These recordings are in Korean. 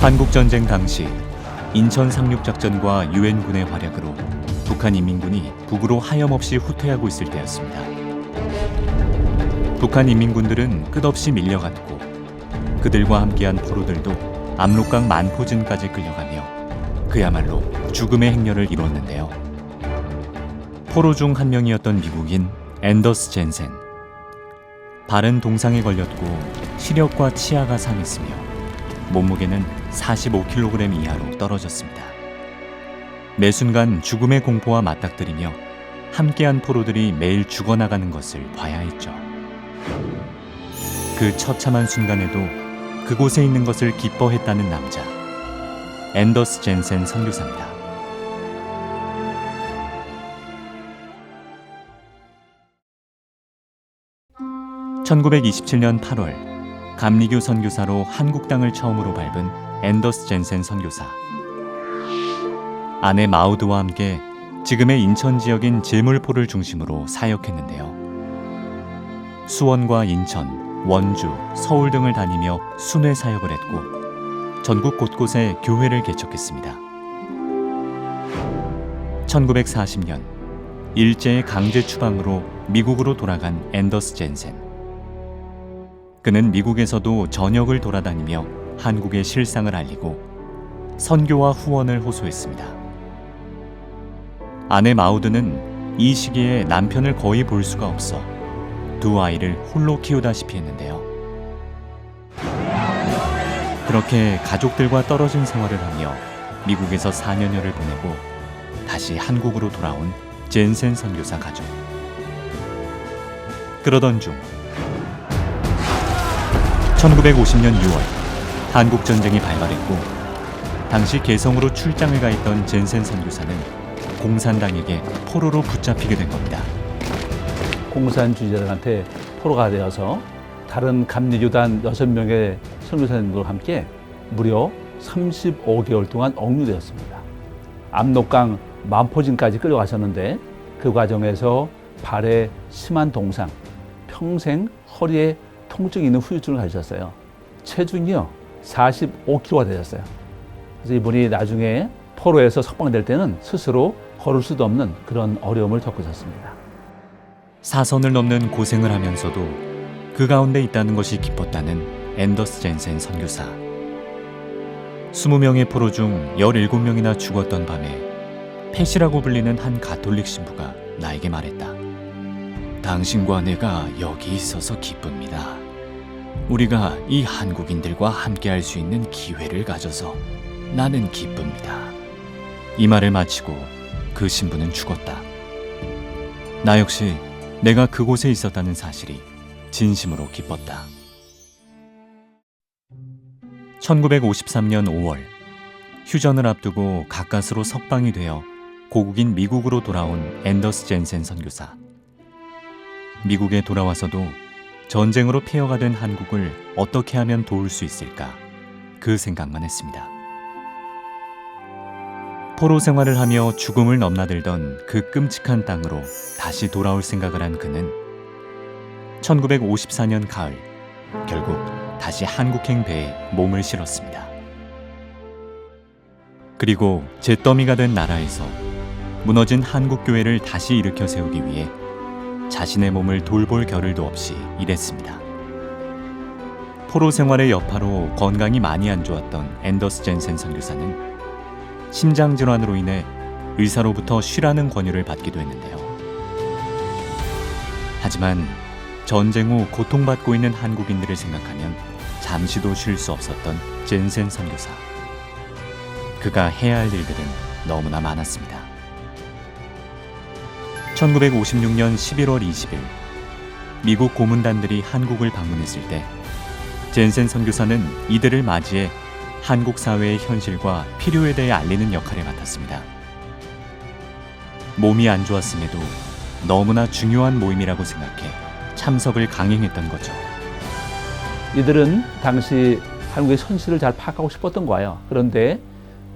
한국전쟁 당시 인천 상륙작전과 유엔군의 활약으로 북한 인민군이 북으로 하염없이 후퇴하고 있을 때였습니다. 북한 인민군들은 끝없이 밀려갔고 그들과 함께한 포로들도 압록강 만포진까지 끌려가며 그야말로 죽음의 행렬을 이뤘는데요. 포로 중 한 명이었던 미국인 앤더스 젠센. 발은 동상에 걸렸고 시력과 치아가 상했으며 몸무게는 45kg 이하로 떨어졌습니다. 매 순간 죽음의 공포와 맞닥뜨리며 함께한 포로들이 매일 죽어나가는 것을 봐야 했죠. 그 처참한 순간에도 그곳에 있는 것을 기뻐했다는 남자, 앤더스 젠센 선교사입니다. (1927년 8월) 감리교 선교사로 한국 땅을 처음으로 밟은 앤더스 젠센 선교사. 아내 마우드와 함께 지금의 인천 지역인 제물포를 중심으로 사역했는데요. 수원과 인천, 원주, 서울 등을 다니며 순회 사역을 했고 전국 곳곳에 교회를 개척했습니다. 1940년 일제의 강제 추방으로 미국으로 돌아간 앤더스 젠센. 그는 미국에서도 전역을 돌아다니며 한국의 실상을 알리고 선교와 후원을 호소했습니다. 아내 마우드는 이 시기에 남편을 거의 볼 수가 없어 두 아이를 홀로 키우다시피 했는데요. 그렇게 가족들과 떨어진 생활을 하며 미국에서 4년여를 보내고 다시 한국으로 돌아온 젠센 선교사 가족. 그러던 중 1950년 6월 한국전쟁이 발발했고 당시 개성으로 출장을 가 있던 젠센 선교사는 공산당에게 포로로 붙잡히게 된 겁니다. 공산주의자들한테 포로가 되어서 다른 감리교단 6명의 선교사님들과 함께 무려 35개월 동안 억류되었습니다. 압록강 만포진까지 끌려가셨는데 그 과정에서 발에 심한 동상, 평생 허리에 통증이 있는 후유증을 가지셨어요. 체중이요 45kg가 되셨어요. 그래서 이분이 나중에 포로에서 석방될 때는 스스로 걸을 수도 없는 그런 어려움을 겪으셨습니다. 사선을 넘는 고생을 하면서도 그 가운데 있다는 것이 기뻤다는 앤더스 젠센 선교사. 20명의 포로 중 17명이나 죽었던 밤에 펫이라고 불리는 한 가톨릭 신부가 나에게 말했다. 당신과 내가 여기 있어서 기쁩니다. 우리가 이 한국인들과 함께할 수 있는 기회를 가져서 나는 기쁩니다. 이 말을 마치고 그 신부는 죽었다. 나 역시 내가 그곳에 있었다는 사실이 진심으로 기뻤다. 1953년 5월 휴전을 앞두고 가까스로 석방이 되어 고국인 미국으로 돌아온 앤더스 젠센 선교사. 미국에 돌아와서도 전쟁으로 폐허가 된 한국을 어떻게 하면 도울 수 있을까 그 생각만 했습니다. 포로 생활을 하며 죽음을 넘나들던 그 끔찍한 땅으로 다시 돌아올 생각을 한 그는 1954년 가을 결국 다시 한국행 배에 몸을 실었습니다. 그리고 잿더미가 된 나라에서 무너진 한국교회를 다시 일으켜 세우기 위해 자신의 몸을 돌볼 겨를도 없이 일했습니다. 포로 생활의 여파로 건강이 많이 안 좋았던 앤더스 젠센 선교사는 심장질환으로 인해 의사로부터 쉬라는 권유를 받기도 했는데요. 하지만 전쟁 후 고통받고 있는 한국인들을 생각하면 잠시도 쉴 수 없었던 젠센 선교사. 그가 해야 할 일들은 너무나 많았습니다. 1956년 11월 20일 미국 고문단들이 한국을 방문했을 때 젠센 선교사는 이들을 맞이해 한국 사회의 현실과 필요에 대해 알리는 역할을 맡았습니다. 몸이 안 좋았음에도 너무나 중요한 모임이라고 생각해 참석을 강행했던 거죠. 이들은 당시 한국의 현실을 잘 파악하고 싶었던 거예요. 그런데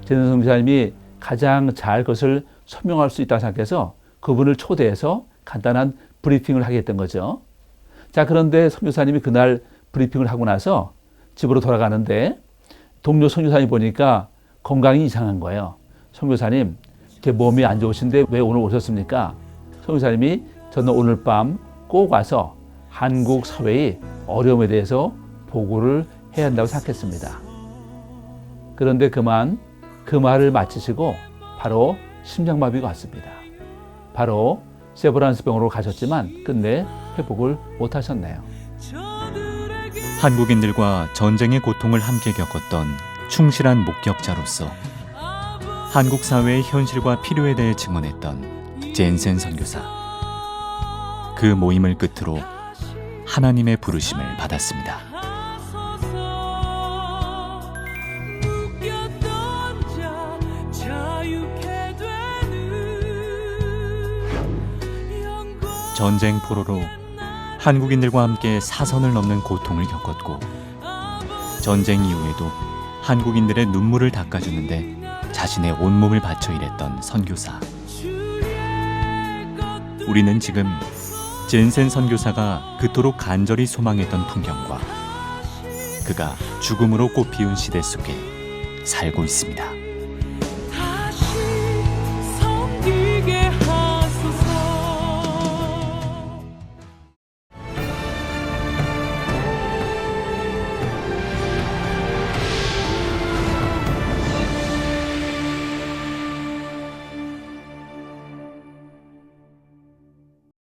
젠센 선교사님이 가장 잘 그것을 설명할 수 있다고 생각해서 그분을 초대해서 간단한 브리핑을 하게 했던 거죠. 자, 그런데 선교사님이 그날 브리핑을 하고 나서 집으로 돌아가는데 동료 선교사님 보니까 건강이 이상한 거예요. 선교사님, 제 몸이 안 좋으신데 왜 오늘 오셨습니까? 선교사님이 저는 오늘 밤 꼭 와서 한국 사회의 어려움에 대해서 보고를 해야 한다고 생각했습니다. 그런데 그만 그 말을 마치시고 바로 심장마비가 왔습니다. 바로 세브란스 병원으로 가셨지만 끝내 회복을 못 하셨네요. 한국인들과 전쟁의 고통을 함께 겪었던 충실한 목격자로서 한국 사회의 현실과 필요에 대해 증언했던 젠센 선교사. 그 모임을 끝으로 하나님의 부르심을 받았습니다. 전쟁 포로로 한국인들과 함께 사선을 넘는 고통을 겪었고 전쟁 이후에도 한국인들의 눈물을 닦아주는데 자신의 온몸을 바쳐 일했던 선교사. 우리는 지금 젠센 선교사가 그토록 간절히 소망했던 풍경과 그가 죽음으로 꽃피운 시대 속에 살고 있습니다.